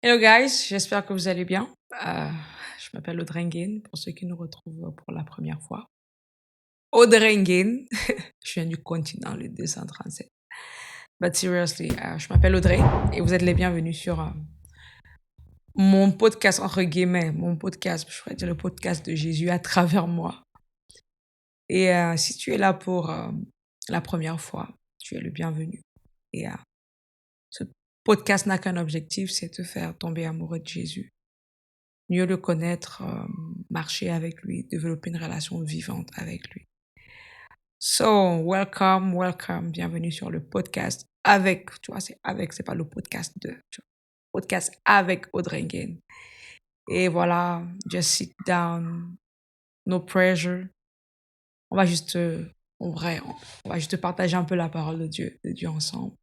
Hello guys, j'espère que vous allez bien. Je m'appelle Audrey pour ceux qui nous retrouvent pour la première fois. Audrey je viens du continent, le 237. But seriously, je m'appelle Audrey et vous êtes les bienvenus sur mon podcast, entre guillemets, mon podcast, je pourrais dire le podcast de Jésus à travers moi. Et si tu es là pour la première fois, tu es le bienvenu. Et ce podcast n'a qu'un objectif, c'est te faire tomber amoureux de Jésus, mieux le connaître, marcher avec lui, développer une relation vivante avec lui. So, welcome, bienvenue sur le podcast avec, tu vois, c'est avec, c'est pas le podcast de, tu vois, podcast avec Audrey Nguyen. Et voilà, just sit down, no pressure. On va juste, en vrai, on va juste partager un peu la parole de Dieu ensemble.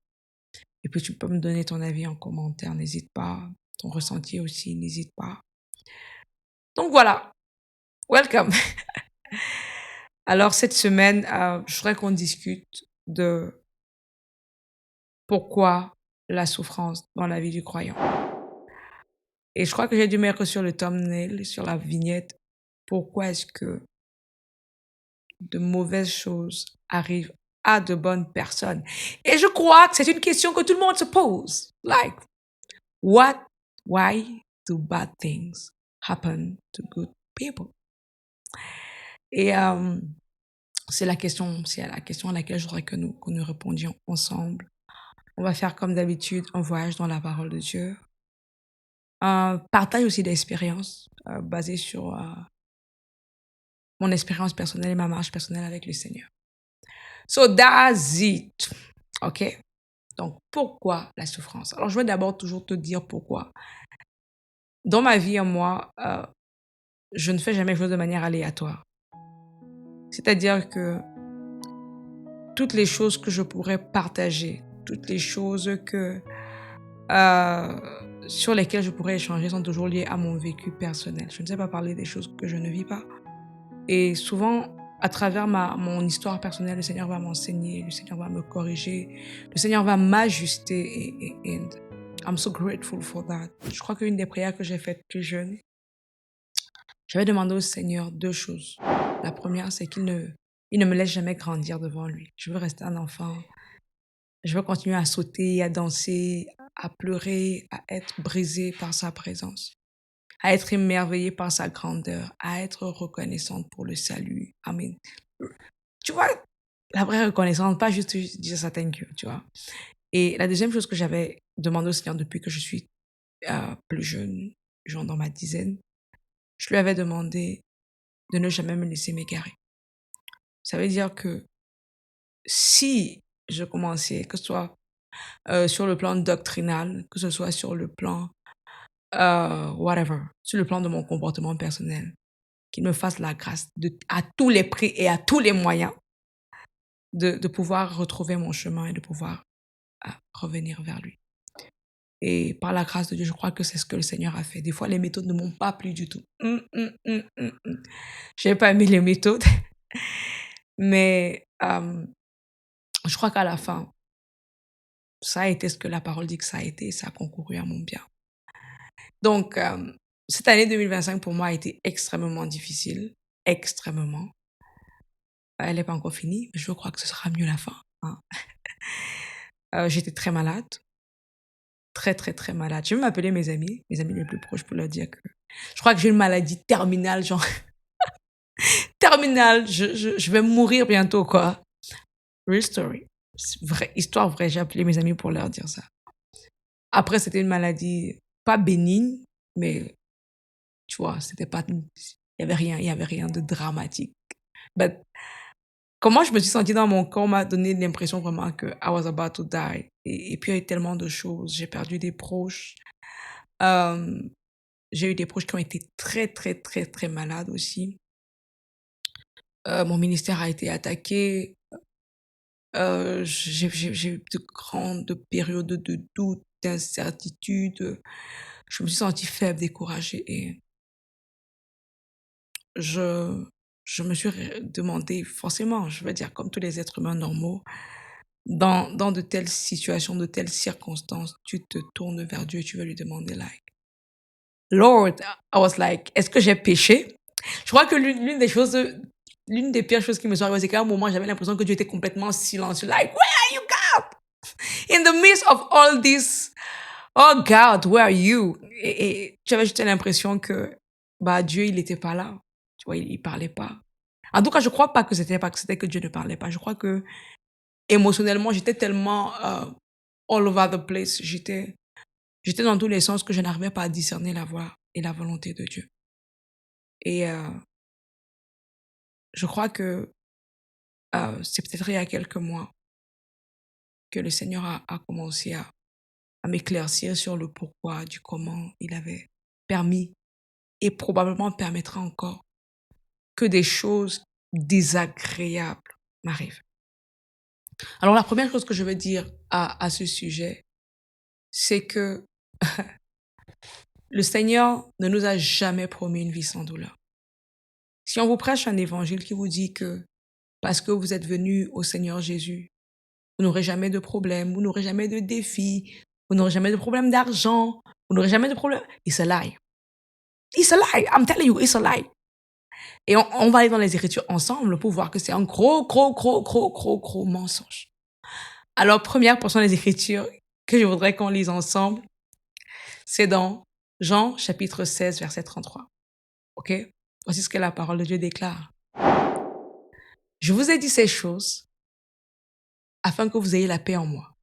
Et puis tu peux me donner ton avis en commentaire, n'hésite pas. Ton ressenti aussi, n'hésite pas. Donc voilà, welcome. Alors cette semaine, je voudrais qu'on discute de pourquoi la souffrance dans la vie du croyant. Et je crois que j'ai dû mettre sur le thumbnail, sur la vignette, pourquoi est-ce que de mauvaises choses arrivent à de bonnes personnes. Et je crois que c'est une question que tout le monde se pose. Like, why do bad things happen to good people? Et c'est la question à laquelle je voudrais que nous répondions ensemble. On va faire comme d'habitude un voyage dans la parole de Dieu. Un partage aussi d'expériences basées sur mon expérience personnelle et ma marche personnelle avec le Seigneur. So that's it. OK? Donc, pourquoi la souffrance? Alors, je vais d'abord toujours te dire pourquoi. Dans ma vie, moi, je ne fais jamais les choses de manière aléatoire. C'est-à-dire que toutes les choses que je pourrais partager, toutes les choses sur lesquelles je pourrais échanger sont toujours liées à mon vécu personnel. Je ne sais pas parler des choses que je ne vis pas. Et souvent, à travers mon histoire personnelle, le Seigneur va m'enseigner, le Seigneur va me corriger, le Seigneur va m'ajuster. And I'm so grateful for that. Je crois qu'une des prières que j'ai faites plus jeune, j'avais demandé au Seigneur deux choses. La première, c'est qu'il ne me laisse jamais grandir devant lui. Je veux rester un enfant. Je veux continuer à sauter, à danser, à pleurer, à être brisé par sa présence, à être émerveillée par sa grandeur, à être reconnaissante pour le salut. Amen. Tu vois, la vraie reconnaissance, pas juste dire ça thank you, tu vois. Et la deuxième chose que j'avais demandé au Seigneur depuis que je suis plus jeune, genre dans ma dizaine, je lui avais demandé de ne jamais me laisser m'égarer. Ça veut dire que si je commençais, que ce soit sur le plan doctrinal, que ce soit sur le plan whatever, sur le plan de mon comportement personnel, qu'il me fasse la grâce à tous les prix et à tous les moyens de pouvoir retrouver mon chemin et de pouvoir revenir vers lui. Et par la grâce de Dieu, je crois que c'est ce que le Seigneur a fait. Des fois, les méthodes ne m'ont pas plu du tout. Je n'ai pas aimé les méthodes, mais je crois qu'à la fin, ça a été ce que la parole dit que ça a été et ça a concouru à mon bien. Donc, cette année 2025 pour moi a été extrêmement difficile, extrêmement. Elle n'est pas encore finie, mais je crois que ce sera mieux la fin. Hein. J'étais très malade, très, très, très malade. Je vais m'appeler mes amis les plus proches pour leur dire que je crois que j'ai une maladie terminale, genre terminale, je vais mourir bientôt, quoi. Real story. Vraie, histoire vraie, j'ai appelé mes amis pour leur dire ça. Après, c'était une maladie pas bénigne, mais tu vois, c'était pas, il y avait rien de dramatique. But comment je me suis sentie dans mon corps m'a donné l'impression vraiment que I was about to die. Et puis, il y a eu tellement de choses. J'ai perdu des proches. J'ai eu des proches qui ont été très, très, très, très malades aussi. Mon ministère a été attaqué. J'ai eu de grandes périodes de doute, d'incertitude. Je me suis sentie faible, découragée. Et je me suis demandé, forcément, je veux dire, comme tous les êtres humains normaux, dans de telles situations, de telles circonstances, tu te tournes vers Dieu et tu vas lui demander like, Lord, I was like, est-ce que j'ai péché? Je crois que l'une des pires choses qui me sont arrivées, c'est qu'à un moment, j'avais l'impression que Dieu était complètement silencieux. Like, where are you, God? In the midst of all this, oh God, where are you? Et j'avais juste l'impression que bah, Dieu, il n'était pas là. Tu vois, il parlait pas. En tout cas, je crois pas que c'était que Dieu ne parlait pas. Je crois que émotionnellement, j'étais tellement all over the place. J'étais dans tous les sens que je n'arrivais pas à discerner la voix et la volonté de Dieu. Et je crois que c'est peut-être il y a quelques mois que le Seigneur a commencé à m'éclaircir sur le pourquoi, du comment il avait permis et probablement permettra encore que des choses désagréables m'arrivent. Alors la première chose que je veux dire à ce sujet, c'est que le Seigneur ne nous a jamais promis une vie sans douleur. Si on vous prêche un évangile qui vous dit que parce que vous êtes venu au Seigneur Jésus, vous n'aurez jamais de problème, vous n'aurez jamais de défis, vous n'aurez jamais de problème d'argent, vous n'aurez jamais de problème. It's a lie. It's a lie. I'm telling you, it's a lie. Et on va aller dans les Écritures ensemble pour voir que c'est un gros mensonge. Alors, première portion des Écritures que je voudrais qu'on lise ensemble, c'est dans Jean chapitre 16, verset 33. OK? Voici ce que la parole de Dieu déclare. Je vous ai dit ces choses afin que vous ayez la paix en moi.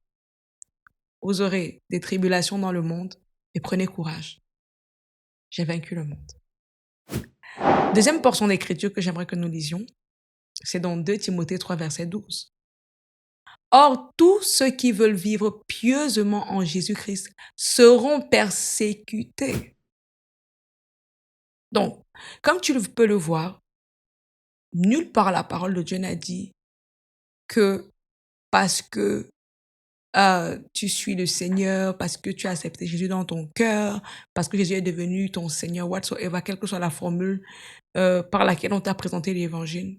Vous aurez des tribulations dans le monde, mais prenez courage. J'ai vaincu le monde. Deuxième portion d'écriture que j'aimerais que nous lisions, c'est dans 2 Timothée 3, verset 12. Or, tous ceux qui veulent vivre pieusement en Jésus-Christ seront persécutés. Donc, comme tu peux le voir, nulle part la parole de Dieu n'a dit que parce que tu suis le Seigneur, parce que tu as accepté Jésus dans ton cœur, parce que Jésus est devenu ton Seigneur, whatsoever, quelle que soit la formule par laquelle on t'a présenté l'évangile,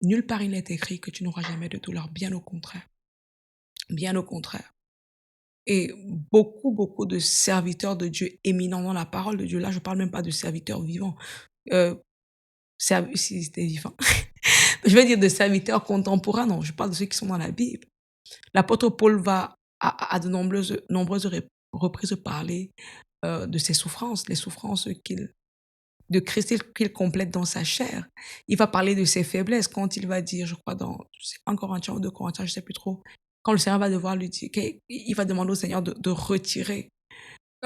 nulle part il n'est écrit que tu n'auras jamais de douleur, bien au contraire. Bien au contraire. Et beaucoup de serviteurs de Dieu éminents dans la parole de Dieu, là je parle même pas de serviteurs vivants, si c'était vivant, je veux dire de serviteurs contemporains, non, je parle de ceux qui sont dans la Bible. L'apôtre Paul va à de nombreuses reprises parler de ses souffrances, les souffrances de Christ qu'il complète dans sa chair. Il va parler de ses faiblesses quand il va dire, je crois dans 1 Corinthiens ou 2 Corinthiens, je ne sais plus trop, quand le Seigneur va devoir lui dire, il va demander au Seigneur de retirer,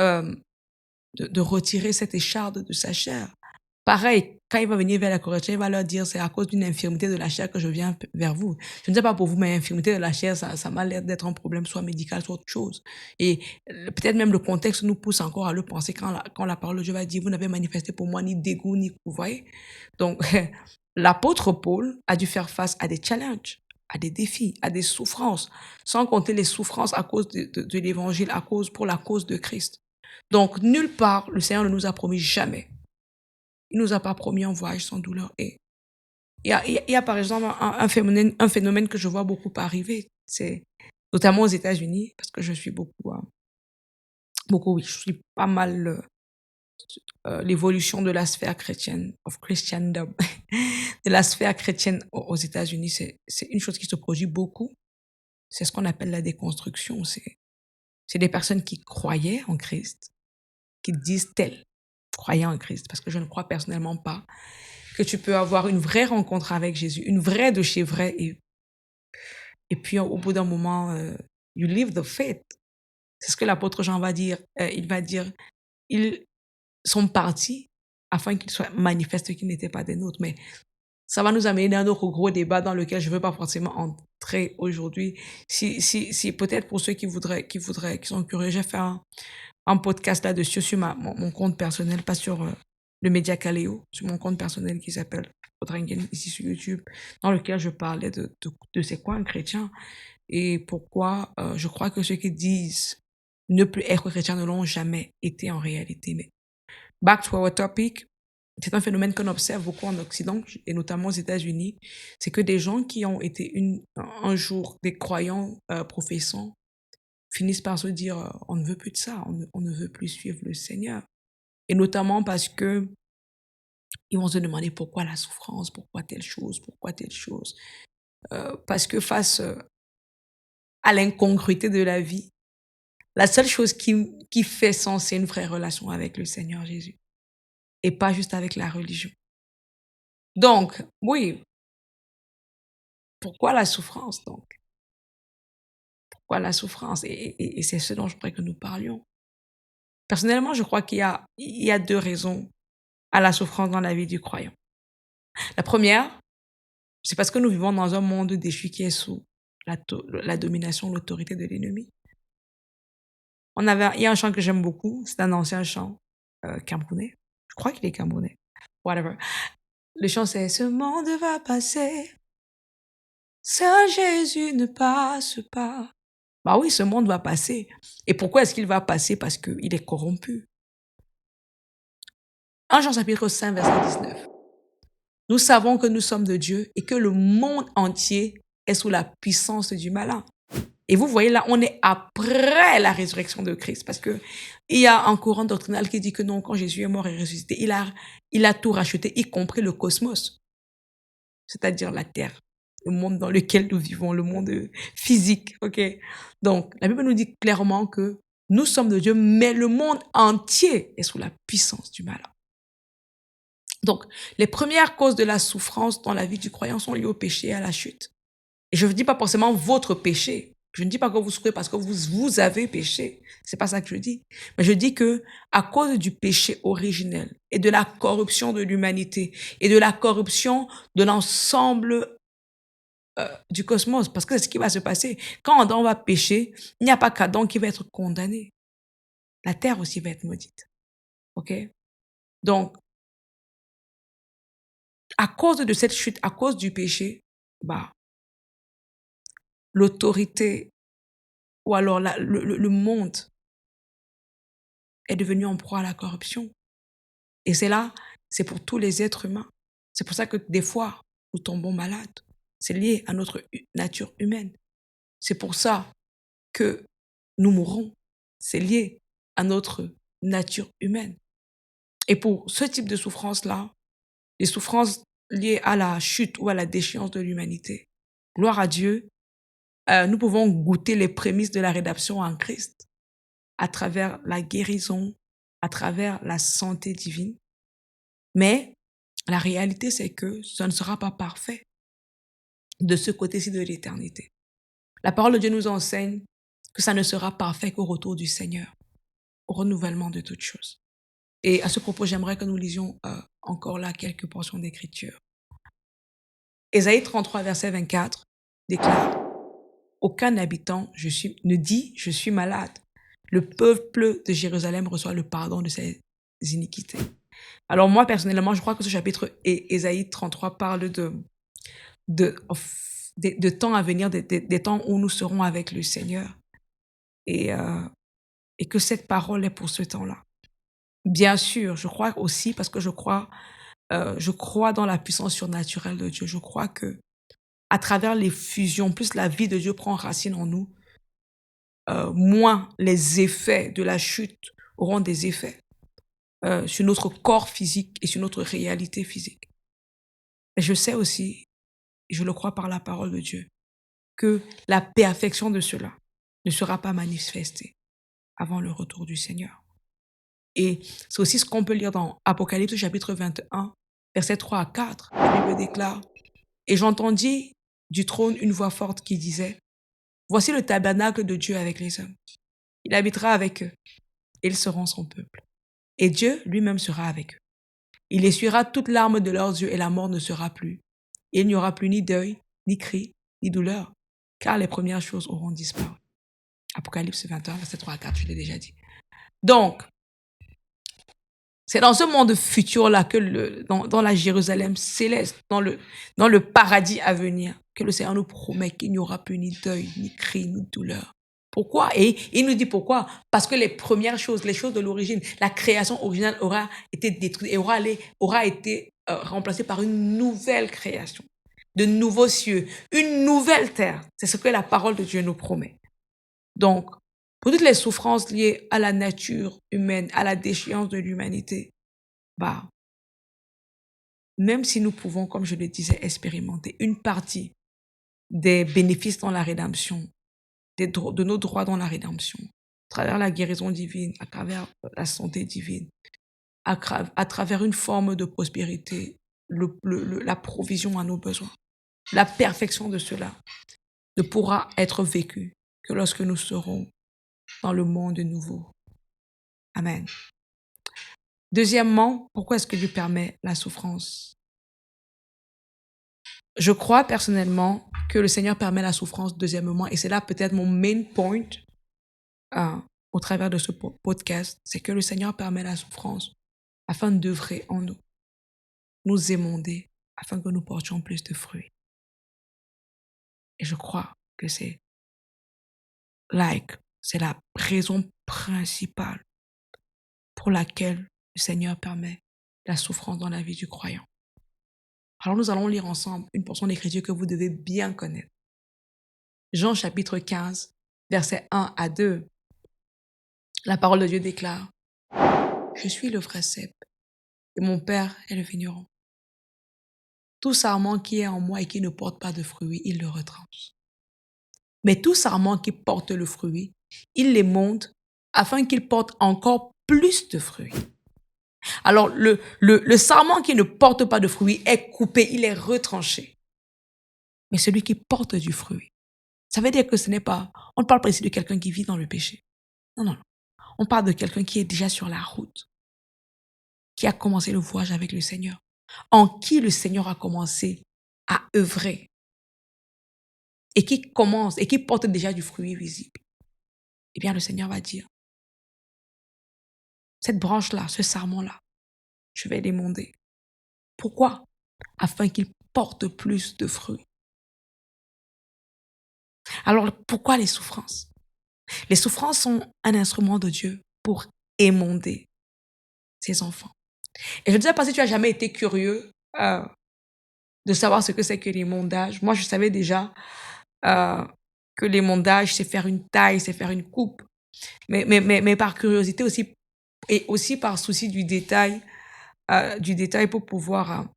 euh, de retirer cette écharde de sa chair. Pareil, quand il va venir vers la Corinthiens, il va leur dire, c'est à cause d'une infirmité de la chair que je viens vers vous. Je ne sais pas pour vous, mais infirmité de la chair, ça m'a l'air d'être un problème, soit médical, soit autre chose. Et peut-être même le contexte nous pousse encore à le penser quand la parole de Dieu va dire, vous n'avez manifesté pour moi ni dégoût, ni vous voyez. Donc, l'apôtre Paul a dû faire face à des challenges, à des défis, à des souffrances, sans compter les souffrances à cause de l'évangile, pour la cause de Christ. Donc, nulle part, le Seigneur ne nous a promis jamais. Il ne nous a pas promis un voyage sans douleur. Et il y a par exemple un phénomène que je vois beaucoup arriver, c'est notamment aux États-Unis, parce que je suis oui, je suis pas mal l'évolution de la sphère chrétienne, of Christendom, de la sphère chrétienne aux États-Unis. C'est une chose qui se produit beaucoup. C'est ce qu'on appelle la déconstruction. C'est des personnes qui croyaient en Christ, qui disent tel, croyaient en Christ, parce que je ne crois personnellement pas que tu peux avoir une vraie rencontre avec Jésus, une vraie de chez vrai, et puis au bout d'un moment, you leave the faith. C'est ce que l'apôtre Jean va dire. Il va dire, ils sont partis afin qu'ils soient manifestes qu'ils n'étaient pas des nôtres. Mais ça va nous amener dans un autre gros débat dans lequel je ne veux pas forcément entrer aujourd'hui. Si peut-être pour ceux qui sont curieux, j'ai fait un podcast là-dessus sur mon compte personnel, pas sur le média Caléo, sur mon compte personnel qui s'appelle Podringen, ici sur YouTube, dans lequel je parlais de c'est quoi un chrétien et pourquoi je crois que ceux qui disent ne plus être chrétien ne l'ont jamais été en réalité. Mais back to our topic, c'est un phénomène qu'on observe beaucoup en Occident et notamment aux États-Unis. C'est que des gens qui ont été un jour des croyants professants finissent par se dire on ne veut plus de ça, on ne veut plus suivre le Seigneur. Et notamment parce que ils vont se demander pourquoi la souffrance, pourquoi telle chose, pourquoi telle chose. Parce que face à l'incongruité de la vie, la seule chose qui fait sens, c'est une vraie relation avec le Seigneur Jésus et pas juste avec la religion. Donc, oui, pourquoi la souffrance donc? Pourquoi la souffrance? Et c'est ce dont je voudrais que nous parlions. Personnellement, je crois il y a deux raisons à la souffrance dans la vie du croyant. La première, c'est parce que nous vivons dans un monde déchu qui est sous la domination, l'autorité de l'ennemi. Il y a un chant que j'aime beaucoup, c'est un ancien chant camerounais. Je crois qu'il est camerounais. Whatever. Le chant, c'est Ce monde va passer, seul Jésus ne passe pas. Bah oui, ce monde va passer. Et pourquoi est-ce qu'il va passer? Parce qu'il est corrompu. 1 Jean chapitre 5, verset 19. Nous savons que nous sommes de Dieu et que le monde entier est sous la puissance du malin. Et vous voyez là, on est après la résurrection de Christ parce que il y a un courant doctrinal qui dit que non, quand Jésus est mort et ressuscité, il a tout racheté, y compris le cosmos, c'est-à-dire la terre, le monde dans lequel nous vivons, le monde physique, ok? Donc, la Bible nous dit clairement que nous sommes de Dieu, mais le monde entier est sous la puissance du malin. Donc, les premières causes de la souffrance dans la vie du croyant sont liées au péché et à la chute. Et je ne dis pas forcément votre péché. Je ne dis pas que vous souffrez parce que vous avez péché. C'est pas ça que je dis. Mais je dis que à cause du péché originel et de la corruption de l'humanité et de la corruption de l'ensemble du cosmos, parce que c'est ce qui va se passer. Quand Adam va pécher, il n'y a pas qu'Adam qui va être condamné. La terre aussi va être maudite. OK? Donc, à cause de cette chute, à cause du péché, bah, l'autorité ou alors le monde est devenu en proie à la corruption. Et c'est pour tous les êtres humains. C'est pour ça que des fois, nous tombons malades. C'est lié à notre nature humaine. C'est pour ça que nous mourrons. C'est lié à notre nature humaine. Et pour ce type de souffrance-là, les souffrances liées à la chute ou à la déchéance de l'humanité, gloire à Dieu, nous pouvons goûter les prémices de la rédemption en Christ à travers la guérison, à travers la santé divine. Mais la réalité, c'est que ça ne sera pas parfait de ce côté-ci de l'éternité. La parole de Dieu nous enseigne que ça ne sera parfait qu'au retour du Seigneur, au renouvellement de toutes choses. Et à ce propos, j'aimerais que nous lisions encore là quelques portions d'écriture. Ésaïe 33, verset 24 déclare « Aucun habitant ne dit « Je suis malade ». Le peuple de Jérusalem reçoit le pardon de ses iniquités. Alors moi, personnellement, je crois que ce chapitre Ésaïe 33 parle de temps à venir, des temps où nous serons avec le Seigneur. Et que cette parole est pour ce temps-là. Bien sûr, je crois aussi, parce que je crois dans la puissance surnaturelle de Dieu. Je crois que à travers les fusions, plus la vie de Dieu prend racine en nous, moins les effets de la chute auront des effets sur notre corps physique et sur notre réalité physique. Et je sais aussi, et je le crois par la parole de Dieu, que la perfection de cela ne sera pas manifestée avant le retour du Seigneur. Et c'est aussi ce qu'on peut lire dans Apocalypse chapitre 21, versets 3 à 4. La Bible déclare « Et j'entendis du trône une voix forte qui disait « Voici le tabernacle de Dieu avec les hommes. Il habitera avec eux, et ils seront son peuple. Et Dieu lui-même sera avec eux. Il essuiera toute larme de leurs yeux et la mort ne sera plus. Et il n'y aura plus ni deuil, ni cri, ni douleur, car les premières choses auront disparu. » Apocalypse 21, verset 3 à 4, je l'ai déjà dit. Donc, c'est dans ce monde futur-là, dans la Jérusalem céleste, dans le paradis à venir, que le Seigneur nous promet qu'il n'y aura plus ni deuil, ni cri, ni douleur. Pourquoi? Et il nous dit pourquoi? Parce que les premières choses, les choses de l'origine, la création originale aura été détruite et aura été remplacée par une nouvelle création, de nouveaux cieux, une nouvelle terre. C'est ce que la parole de Dieu nous promet. Donc, pour toutes les souffrances liées à la nature humaine, à la déchéance de l'humanité, bah, même si nous pouvons, comme je le disais, expérimenter une partie des bénéfices dans la rédemption, de nos droits dans la rédemption, à travers la guérison divine, à travers la santé divine, à travers une forme de prospérité, la provision à nos besoins. La perfection de cela ne pourra être vécue que lorsque nous serons dans le monde nouveau. Amen. Deuxièmement, pourquoi est-ce que Dieu permet la souffrance? Je crois personnellement que le Seigneur permet la souffrance deuxièmement, et c'est là peut-être mon main point au travers de ce podcast, c'est que le Seigneur permet la souffrance afin d'œuvrer en nous, nous émonder, afin que nous portions plus de fruits. Et je crois que c'est la raison principale pour laquelle le Seigneur permet la souffrance dans la vie du croyant. Alors nous allons lire ensemble une portion d'écriture que vous devez bien connaître. Jean chapitre 15, versets 1 à 2. La parole de Dieu déclare: Je suis le vrai cep et mon Père est le vigneron. Tout sarment qui est en moi et qui ne porte pas de fruits, il le retranche. Mais tout sarment qui porte le fruit, il les monte afin qu'il porte encore plus de fruits. Alors, le sarment qui ne porte pas de fruits est coupé, il est retranché. Mais celui qui porte du fruit, ça veut dire que ce n'est pas, on ne parle pas ici de quelqu'un qui vit dans le péché. Non, non, non. On parle de quelqu'un qui est déjà sur la route, qui a commencé le voyage avec le Seigneur, en qui le Seigneur a commencé à œuvrer et qui commence et qui porte déjà du fruit visible. Eh bien, le Seigneur va dire, cette branche-là, ce sarment-là, je vais l'émonder. Pourquoi? Afin qu'il porte plus de fruits. Alors, pourquoi les souffrances? Les souffrances sont un instrument de Dieu pour émonder ses enfants. Et je ne sais pas si tu as jamais été curieux de savoir ce que c'est que l'émondage. Moi, je savais déjà que l'émondage, c'est faire une taille, c'est faire une coupe. Mais par curiosité aussi, et aussi par souci du détail pour pouvoir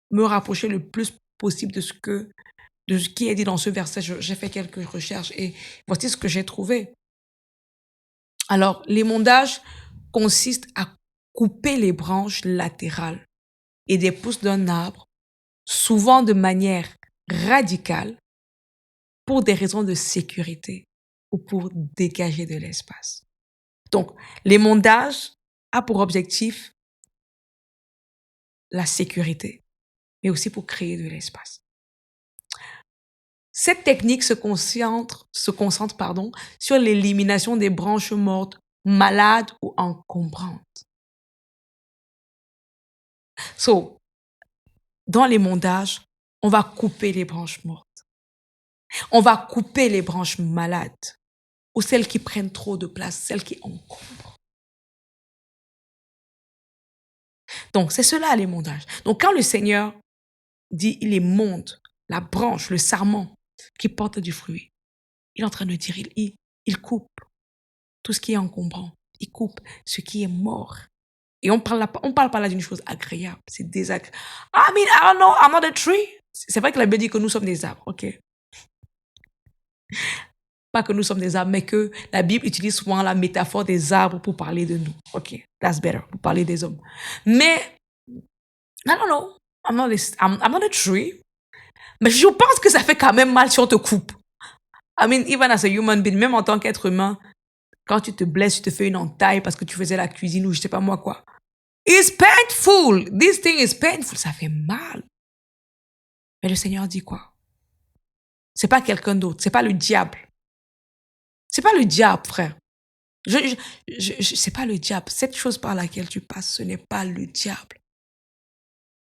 me rapprocher le plus possible de ce qui est dit dans ce verset. J'ai fait quelques recherches et voici ce que j'ai trouvé. Alors, l'émondage consiste à couper les branches latérales et des pousses d'un arbre, souvent de manière radicale, pour des raisons de sécurité ou pour dégager de l'espace. Donc, l'émondage a pour objectif la sécurité, mais aussi pour créer de l'espace. Cette technique se concentre sur l'élimination des branches mortes, malades ou encombrantes. Dans l'émondage, on va couper les branches mortes. On va couper les branches malades ou celles qui prennent trop de place, celles qui encombrent. Donc, c'est cela l'émondage. Donc, quand le Seigneur dit il émonde la branche, le sarment qui porte du fruit, il est en train de dire il coupe tout ce qui est encombrant. Il coupe ce qui est mort. Et on parle pas là d'une chose agréable, c'est désagréable. I mean, I don't know, I'm not a tree. C'est vrai que la Bible dit que nous sommes des arbres, ok? Pas que nous sommes des arbres, mais que la Bible utilise souvent la métaphore des arbres pour parler de nous. Ok, that's better, pour parler des hommes. Mais, I don't know, I'm not a tree. Mais je pense que ça fait quand même mal si on te coupe. I mean, even as a human being, même en tant qu'être humain, quand tu te blesses, tu te fais une entaille parce que tu faisais la cuisine ou je sais pas moi quoi. It's painful. This thing is painful. Ça fait mal. Mais le Seigneur dit quoi? C'est pas quelqu'un d'autre. C'est pas le diable. C'est pas le diable, frère. C'est pas le diable. Cette chose par laquelle tu passes, ce n'est pas le diable.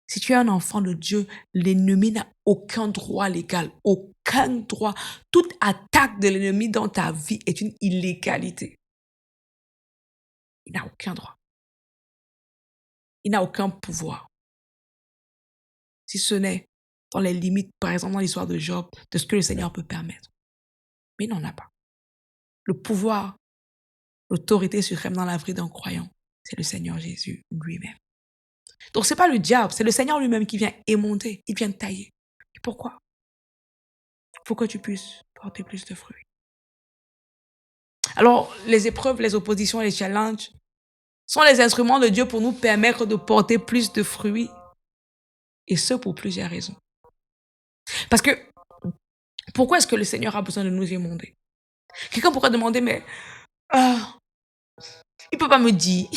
Si tu es un enfant de Dieu, l'ennemi n'a aucun droit légal. Aucun droit. Toute attaque de l'ennemi dans ta vie est une illégalité. Il n'a aucun droit. Il n'a aucun pouvoir. Si ce n'est dans les limites, par exemple dans l'histoire de Job, de ce que le Seigneur peut permettre. Mais il n'en a pas. le pouvoir, l'autorité suprême dans la vie d'un croyant, c'est le Seigneur Jésus lui-même. Donc, ce n'est pas le diable, c'est le Seigneur lui-même qui vient émonter, il vient tailler. Et pourquoi? Pour que tu puisses porter plus de fruits. Alors, les épreuves, les oppositions, les challenges sont les instruments de Dieu pour nous permettre de porter plus de fruits. Et ce, pour plusieurs raisons. Parce que, pourquoi est-ce que le Seigneur a besoin de nous émonder? Quelqu'un pourrait demander, mais il ne peut pas me dire.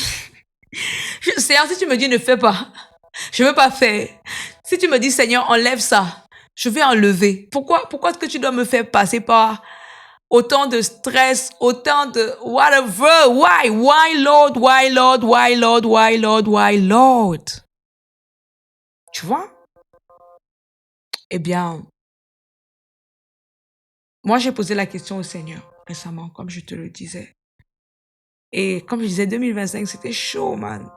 Seigneur, si tu me dis ne fais pas, je ne veux pas faire. Si tu me dis, Seigneur, enlève ça, je vais enlever. Pourquoi est-ce que tu dois me faire passer par autant de stress, autant de whatever? Why? Why, Lord? Why, Lord? Why, Lord? Why, Lord? Why, Lord? Tu vois? Eh bien, moi, j'ai posé la question au Seigneur récemment, comme je te le disais. Et comme je disais, 2025, c'était chaud, man.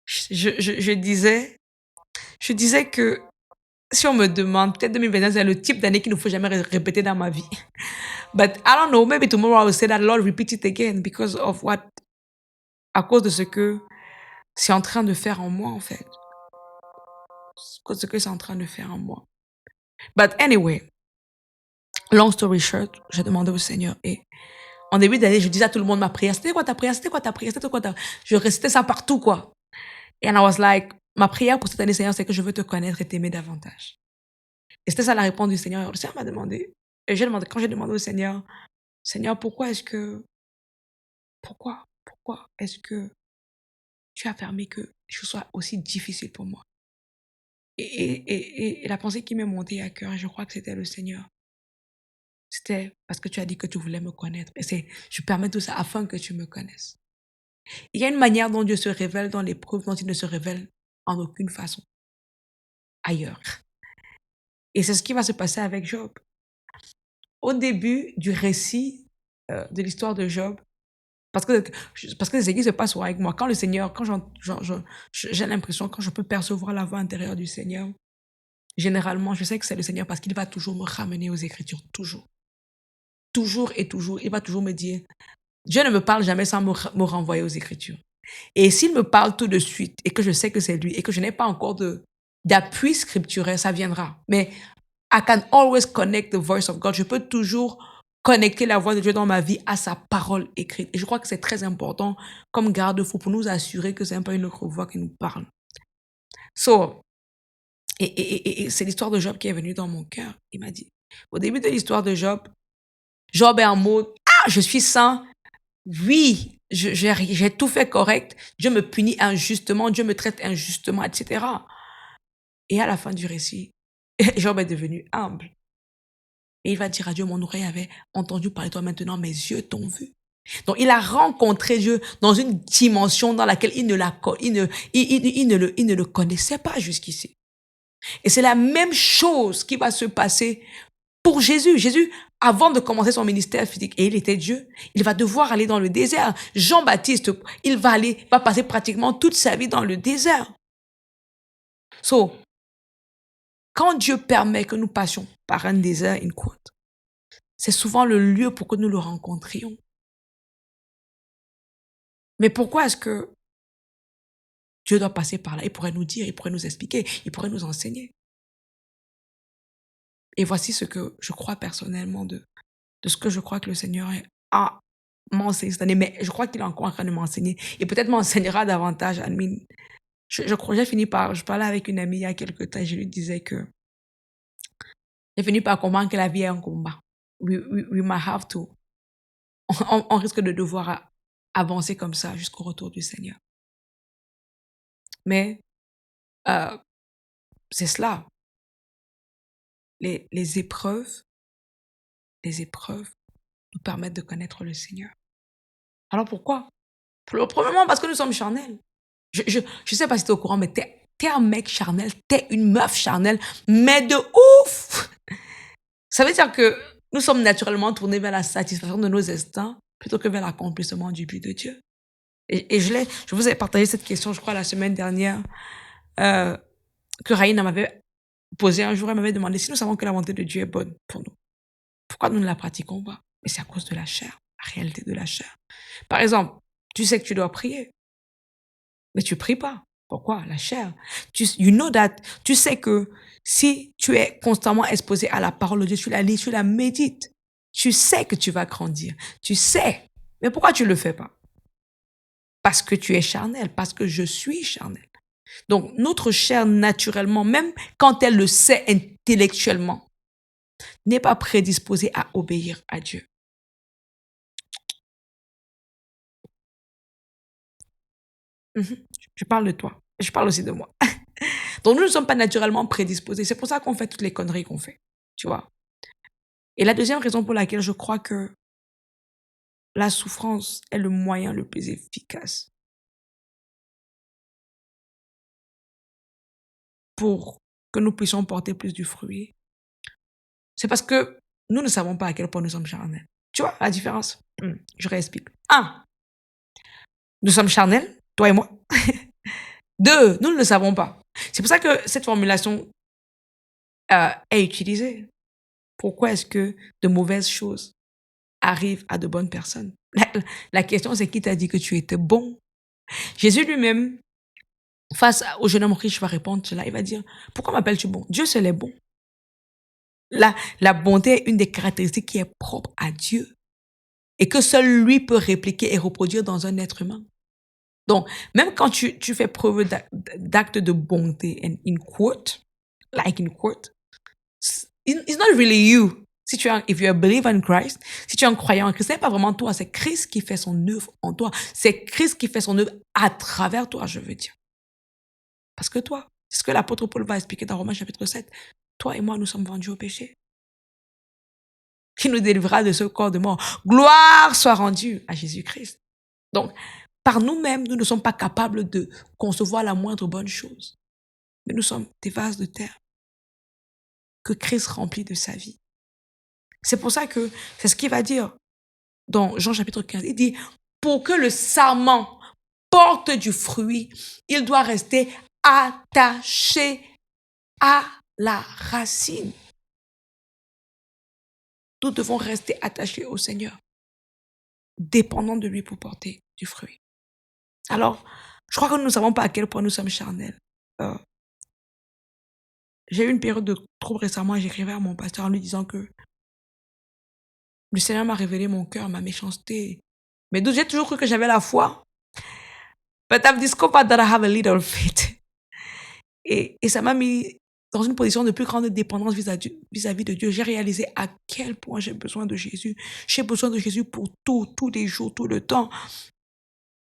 Je disais que si on me demande, peut-être 2025, c'est le type d'année qu'il ne faut jamais répéter dans ma vie. But I don't know, maybe tomorrow I will say that, Lord, repeat it again because of what, à cause de ce que c'est en train de faire en moi, en fait. À cause de ce que c'est en train de faire en moi. But anyway, long story short, j'ai demandé au Seigneur et en début d'année, je disais à tout le monde ma prière, c'était quoi ta prière, c'était quoi ta prière, c'était quoi ta... Je récitais ça partout, quoi. And I was like, ma prière pour cette année, Seigneur, c'est que je veux te connaître et t'aimer davantage. Et c'était ça la réponse du Seigneur. Le Seigneur m'a demandé, et quand j'ai demandé au Seigneur, Seigneur, pourquoi est-ce que tu as permis que je sois aussi difficile pour moi? Et la pensée qui m'est montée à cœur, je crois que c'était le Seigneur. C'était parce que tu as dit que tu voulais me connaître. Et je permets tout ça afin que tu me connaisses. Il y a une manière dont Dieu se révèle dans l'épreuve dont il ne se révèle en aucune façon ailleurs. Et c'est ce qui va se passer avec Job. Au début du récit de l'histoire de Job, parce que c'est ce qui se passe avec moi. Quand le Seigneur, quand j'ai l'impression, quand je peux percevoir la voix intérieure du Seigneur, généralement, je sais que c'est le Seigneur parce qu'il va toujours me ramener aux Écritures. Toujours. Toujours et toujours. Il va toujours me dire, Dieu ne me parle jamais sans me renvoyer aux Écritures. Et s'il me parle tout de suite et que je sais que c'est lui et que je n'ai pas encore d'appui scripturel, ça viendra. Mais I can always connect the voice of God. Je peux toujours connecter la voix de Dieu dans ma vie à sa parole écrite. Et je crois que c'est très important comme garde-fou pour nous assurer que c'est un peu une autre voix qui nous parle. Et c'est l'histoire de Job qui est venue dans mon cœur. Il m'a dit, au début de l'histoire de Job, Job est en mode, je suis saint. Oui, j'ai tout fait correct. Dieu me punit injustement, Dieu me traite injustement, etc. Et à la fin du récit, Job est devenu humble. Et il va dire à Dieu, mon oreille avait entendu parler de toi, maintenant mes yeux t'ont vu. Donc il a rencontré Dieu dans une dimension dans laquelle il ne le connaissait pas jusqu'ici. Et c'est la même chose qui va se passer pour Jésus. Jésus, avant de commencer son ministère physique, et il était Dieu, il va devoir aller dans le désert. Jean-Baptiste, il va passer pratiquement toute sa vie dans le désert. Quand Dieu permet que nous passions par un désert, une côte, c'est souvent le lieu pour que nous le rencontrions. Mais pourquoi est-ce que Dieu doit passer par là? Il pourrait nous dire, il pourrait nous expliquer, il pourrait nous enseigner. Et voici ce que je crois personnellement de ce que je crois que le Seigneur a m'enseigné cette année. Mais je crois qu'il est encore en train de m'enseigner. Et peut-être m'enseignera davantage. Je parlais avec une amie il y a quelques temps et je lui disais que j'ai fini par comprendre que la vie est un combat. We might have to. On risque de devoir avancer comme ça jusqu'au retour du Seigneur. Mais c'est cela. Les épreuves nous permettent de connaître le Seigneur. Alors pourquoi? Premièrement, parce que nous sommes charnels. Je sais pas si tu es au courant, mais t'es un mec charnel, t'es une meuf charnelle, mais de ouf! Ça veut dire que nous sommes naturellement tournés vers la satisfaction de nos instincts plutôt que vers l'accomplissement du but de Dieu. Et je vous ai partagé cette question, je crois, la semaine dernière, que Raïna m'avait posée un jour. Elle m'avait demandé si nous savons que la volonté de Dieu est bonne pour nous. Pourquoi nous ne la pratiquons pas? Et c'est à cause de la chair, la réalité de la chair. Par exemple, tu sais que tu dois prier, mais tu pries pas. Pourquoi? La chair. You know that. Tu sais que si tu es constamment exposé à la parole de Dieu, tu la lis, tu la médites, tu sais que tu vas grandir. Tu sais. Mais pourquoi tu le fais pas? Parce que tu es charnel, parce que je suis charnel. Donc, notre chair, naturellement, même quand elle le sait intellectuellement, n'est pas prédisposée à obéir à Dieu. Je parle de toi. Je parle aussi de moi. Donc, nous ne sommes pas naturellement prédisposés. C'est pour ça qu'on fait toutes les conneries qu'on fait. Tu vois. Et la deuxième raison pour laquelle je crois que la souffrance est le moyen le plus efficace pour que nous puissions porter plus du fruit, c'est parce que nous ne savons pas à quel point nous sommes charnels. Tu vois la différence? Je réexplique. Un, nous sommes charnels, toi et moi. Deux, nous ne le savons pas. C'est pour ça que cette formulation est utilisée. Pourquoi est-ce que de mauvaises choses arrivent à de bonnes personnes? La question, c'est qui t'a dit que tu étais bon? Jésus lui-même, face au jeune homme riche, va répondre cela. Il va dire, pourquoi m'appelles-tu bon? Dieu seul est bon. La bonté est une des caractéristiques qui est propre à Dieu et que seul lui peut répliquer et reproduire dans un être humain. Donc, même quand tu fais preuve d'actes de bonté, and in quote, like in quote, it's not really you. Si if you're a believer in Christ, si tu es un croyant en Christ, ce n'est pas vraiment toi, c'est Christ qui fait son œuvre en toi. C'est Christ qui fait son œuvre à travers toi, je veux dire. Parce que toi, c'est ce que l'apôtre Paul va expliquer dans Romains chapitre 7. Toi et moi, nous sommes vendus au péché. Qui nous délivrera de ce corps de mort. Gloire soit rendue à Jésus-Christ. Donc, par nous-mêmes, nous ne sommes pas capables de concevoir la moindre bonne chose. Mais nous sommes des vases de terre que Christ remplit de sa vie. C'est pour ça que c'est ce qu'il va dire dans Jean chapitre 15. Il dit, pour que le sarment porte du fruit, il doit rester attaché à la racine. Nous devons rester attachés au Seigneur, dépendants de lui pour porter du fruit. Alors, je crois que nous ne savons pas à quel point nous sommes charnels. J'ai eu une période de trouble récemment et j'écrivais à mon pasteur en lui disant que le Seigneur m'a révélé mon cœur, ma méchanceté. Mais d'où j'ai toujours cru que j'avais la foi. But I've discovered that I have a little faith. Et ça m'a mis dans une position de plus grande dépendance vis-à-vis de Dieu. J'ai réalisé à quel point j'ai besoin de Jésus. J'ai besoin de Jésus pour tous les jours, tout le temps.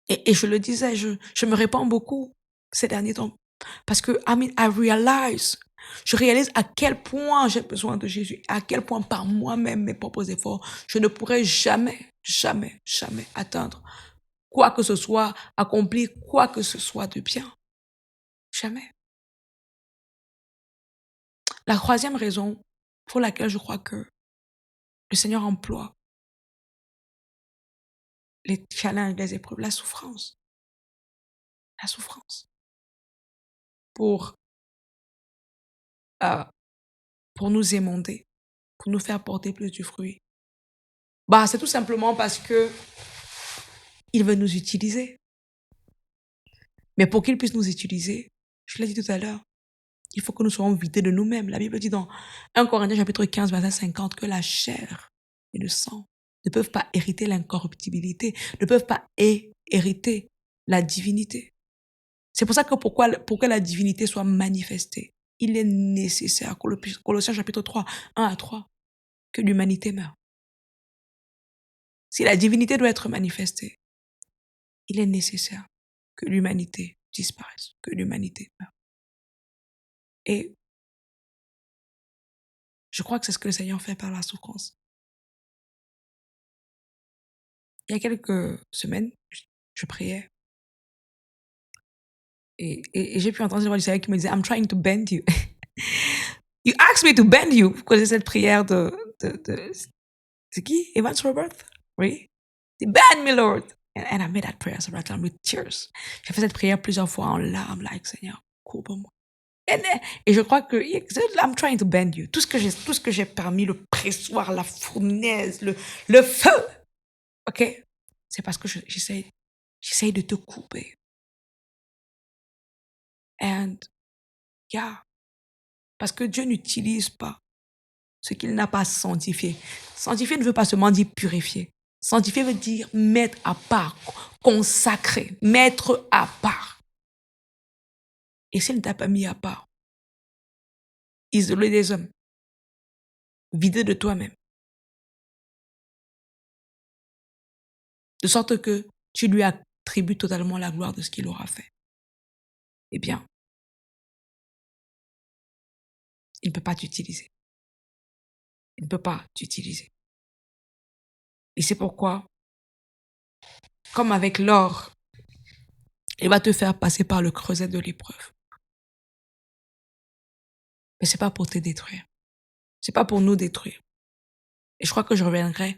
Et je le disais, je me répands beaucoup ces derniers temps. Parce que, je réalise à quel point j'ai besoin de Jésus, à quel point par moi-même, mes propres efforts, je ne pourrais jamais atteindre quoi que ce soit, accomplir quoi que ce soit de bien. Jamais. La troisième raison pour laquelle je crois que le Seigneur emploie les challenges, les épreuves, la souffrance. La souffrance. Pour nous émonder, pour nous faire porter plus du fruit. C'est tout simplement parce que il veut nous utiliser. Mais pour qu'il puisse nous utiliser, je l'ai dit tout à l'heure, il faut que nous soyons vidés de nous-mêmes. La Bible dit dans 1 Corinthiens chapitre 15, verset 50 que la chair et le sang ne peuvent pas hériter l'incorruptibilité, ne peuvent pas hériter la divinité. C'est pour ça que pour que la divinité soit manifestée, il est nécessaire, Colossiens chapitre 3, 1 à 3, que l'humanité meure. Si la divinité doit être manifestée, il est nécessaire que l'humanité disparaisse, que l'humanité meure. Et je crois que c'est ce que le Seigneur fait par la souffrance. Il y a quelques semaines, je priais et j'ai pu entendre une voix du Seigneur qui me disait « I'm trying to bend you ». You asked me to bend you. Vous connaissez cette prière c'est qui? Evans Robert? Oui. Bend me, Lord. And I made that prayer several times with tears. J'ai fait cette prière plusieurs fois en larmes, like Seigneur, courbe-moi. Et je crois que I'm trying to bend you. Tout ce que j'ai permis, le pressoir, la fournaise, le feu, OK? C'est parce que j'essaye de te couper. And yeah, parce que Dieu n'utilise pas ce qu'il n'a pas sanctifié. Sanctifié ne veut pas seulement dire purifier. Sanctifié veut dire mettre à part, consacrer, mettre à part. Et s'il ne t'a pas mis à part, isolé des hommes, vidé de toi-même, de sorte que tu lui attribues totalement la gloire de ce qu'il aura fait, eh bien, il ne peut pas t'utiliser. Il ne peut pas t'utiliser. Et c'est pourquoi, comme avec l'or, il va te faire passer par le creuset de l'épreuve. Mais c'est pas pour te détruire. C'est pas pour nous détruire. Et je crois que je reviendrai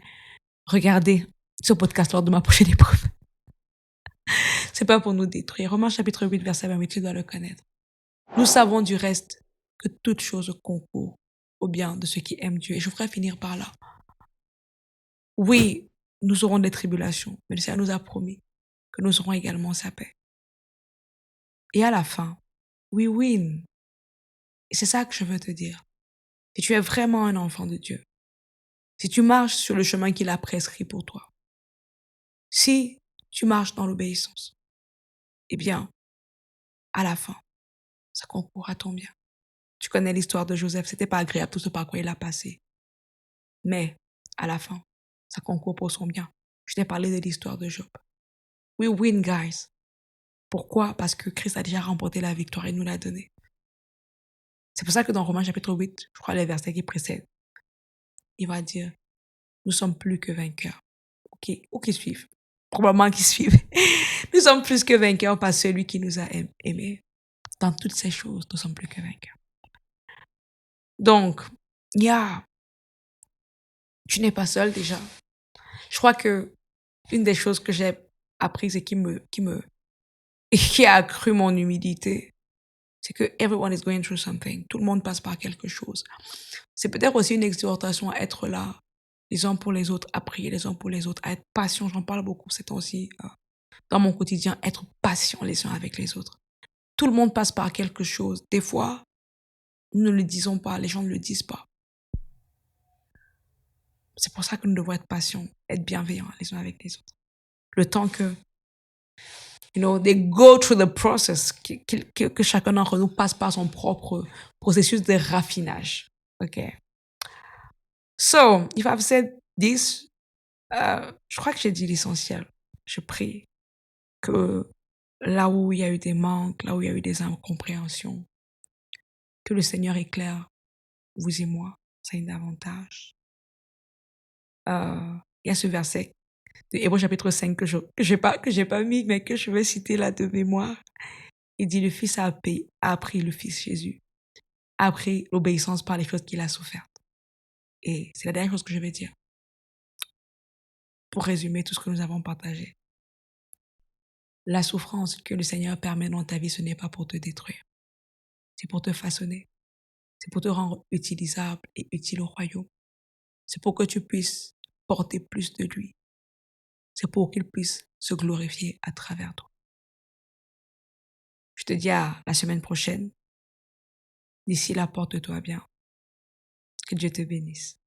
regarder ce podcast lors de ma prochaine épreuve. C'est pas pour nous détruire. Romains chapitre 8, verset 28, tu dois le connaître. Nous savons du reste que toute chose concourt au bien de ceux qui aiment Dieu. Et je voudrais finir par là. Oui, nous aurons des tribulations, mais le Seigneur nous a promis que nous aurons également sa paix. Et à la fin, we win. Et c'est ça que je veux te dire. Si tu es vraiment un enfant de Dieu, si tu marches sur le chemin qu'il a prescrit pour toi, si tu marches dans l'obéissance, eh bien, à la fin, ça concourt à ton bien. Tu connais l'histoire de Joseph, c'était pas agréable tout ce par quoi il a passé. Mais, à la fin, ça concourt pour son bien. Je t'ai parlé de l'histoire de Job. We win, guys. Pourquoi? Parce que Christ a déjà remporté la victoire et nous l'a donnée. C'est pour ça que dans Romains chapitre 8, je crois les versets qui précèdent, il va dire, nous sommes plus que vainqueurs. OK, ou qui suivent. Probablement qui suivent. Nous sommes plus que vainqueurs par celui qui nous a aimés. Dans toutes ces choses, nous sommes plus que vainqueurs. Donc, tu n'es pas seul déjà. Je crois que une des choses que j'ai apprises et qui a accru mon humilité, c'est que everyone is going through something. Tout le monde passe par quelque chose. C'est peut-être aussi une exhortation à être là, les uns pour les autres, à prier les uns pour les autres, à être patient. J'en parle beaucoup ces temps-ci dans mon quotidien, être patient les uns avec les autres. Tout le monde passe par quelque chose. Des fois, nous ne le disons pas, les gens ne le disent pas. C'est pour ça que nous devons être patients, être bienveillants les uns avec les autres. Le temps que, they go through the process, que chacun d'entre nous passe par son propre processus de raffinage. Okay. So, if I've said this, je crois que j'ai dit l'essentiel. Je prie que là où il y a eu des manques, là où il y a eu des incompréhensions, que le Seigneur éclaire vous et moi, ça y davantage. Il y a ce verset de Hébreux chapitre 5 que j'ai pas mis, mais que je vais citer là de mémoire. Il dit, le Fils a appris, le Fils Jésus, a appris l'obéissance par les choses qu'il a souffertes. Et c'est la dernière chose que je vais dire. Pour résumer tout ce que nous avons partagé. La souffrance que le Seigneur permet dans ta vie, ce n'est pas pour te détruire. C'est pour te façonner. C'est pour te rendre utilisable et utile au royaume. C'est pour que tu puisses porter plus de lui. C'est pour qu'il puisse se glorifier à travers toi. Je te dis à la semaine prochaine. D'ici là, porte-toi bien. Que Dieu te bénisse.